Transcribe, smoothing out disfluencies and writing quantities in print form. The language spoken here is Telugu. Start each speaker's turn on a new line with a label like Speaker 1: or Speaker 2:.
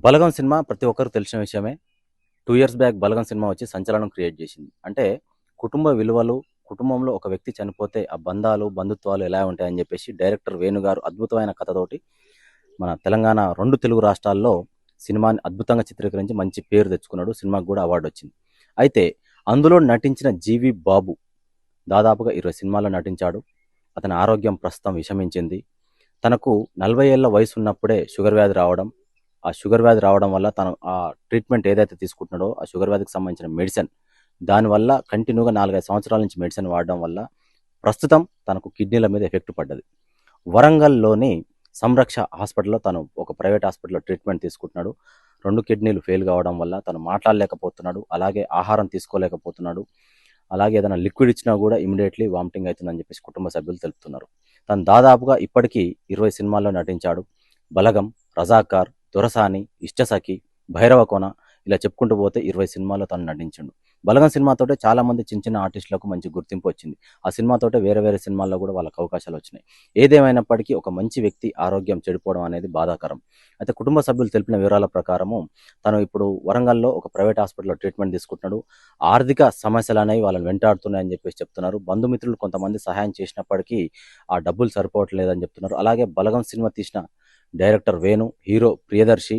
Speaker 1: బలగం సినిమా ప్రతి ఒక్కరికి తెలిసిన విషయమే. 2 ఇయర్స్ బ్యాక్ 'బలగం' సినిమా వచ్చి సంచలనం క్రియేట్ చేసింది. అంటే కుటుంబ విలువలు, కుటుంబంలో ఒక వ్యక్తి చనిపోతే ఆ బంధాలు, బంధుత్వాలు ఎలా ఉంటాయని చెప్పేసి డైరెక్టర్ వేణు గారు అద్భుతమైన కథతోటి మన తెలంగాణ 2 తెలుగు రాష్ట్రాల్లో సినిమాని అద్భుతంగా చిత్రీకరించి మంచి పేరు తెచ్చుకున్నాడు. సినిమాకి కూడా అవార్డు వచ్చింది. అయితే అందులో నటించిన 'జీవి బాబు' దాదాపుగా 20 సినిమాల్లో నటించాడు. అతని ఆరోగ్యం ప్రస్తుతం విషమించింది. తనకు 40 ఏళ్ల వయసు ఉన్నప్పుడే షుగర్ వ్యాధి రావడం, ఆ షుగర్ వ్యాధి రావడం వల్ల తను ఆ ట్రీట్మెంట్ ఏదైతే తీసుకుంటున్నాడో ఆ షుగర్ వ్యాధికి సంబంధించిన మెడిసిన్ దానివల్ల కంటిన్యూగా 4-5 సంవత్సరాల నుంచి మెడిసిన్ వాడడం వల్ల ప్రస్తుతం తనకు కిడ్నీల మీద ఎఫెక్ట్ పడ్డది. వరంగల్‌లోని సంరక్ష హాస్పిటల్‌లో తను ఒక ప్రైవేట్ హాస్పిటల్‌లో ట్రీట్మెంట్ తీసుకుంటున్నాడు. 2 కిడ్నీలు ఫెయిల్ కావడం వల్ల తను మాట్లాడలేకపోతున్నాడు. అలాగే ఆహారం తీసుకోలేకపోతున్నాడు. అలాగే ఏదైనా లిక్విడ్ ఇచ్చినా కూడా ఇమ్మీడియేట్‌లీ వామిటింగ్ అవుతుందని చెప్పేసి కుటుంబ సభ్యులు తెలుపుతున్నారు. తను దాదాపుగా ఇప్పటికీ 20 సినిమాల్లో నటించాడు. 'బలగం', 'రజాకార్', 'దొరసాని', 'ఇష్టసఖి', 'భైరవకోన' ఇలా చెప్పుకుంటూ పోతే 20 సినిమాల్లో తను నటించిండు. 'బలగం' సినిమాతోటే చాలామంది చిన్న చిన్న ఆర్టిస్టులకు మంచి గుర్తింపు వచ్చింది. ఆ సినిమాతోటే వేరే వేరే సినిమాల్లో కూడా వాళ్ళకి అవకాశాలు వచ్చినాయి. ఏదేమైనప్పటికీ ఒక మంచి వ్యక్తి ఆరోగ్యం చెడిపోవడం అనేది బాధాకరం. అయితే కుటుంబ సభ్యులు తెలిపిన వివరాల ప్రకారము తను ఇప్పుడు వరంగల్‌లో ఒక ప్రైవేట్ హాస్పిటల్‌లో ట్రీట్మెంట్ తీసుకుంటున్నాడు. ఆర్థిక సమస్యలనేవి వాళ్ళని వెంటాడుతున్నాయని చెప్పేసి చెప్తున్నారు. బంధుమిత్రులు కొంతమంది సహాయం చేసినప్పటికీ ఆ డబ్బులు సరిపోవట్లేదని చెప్తున్నారు. అలాగే 'బలగం' సినిమా తీసిన డైరెక్టర్ వేణు, హీరో ప్రియదర్శి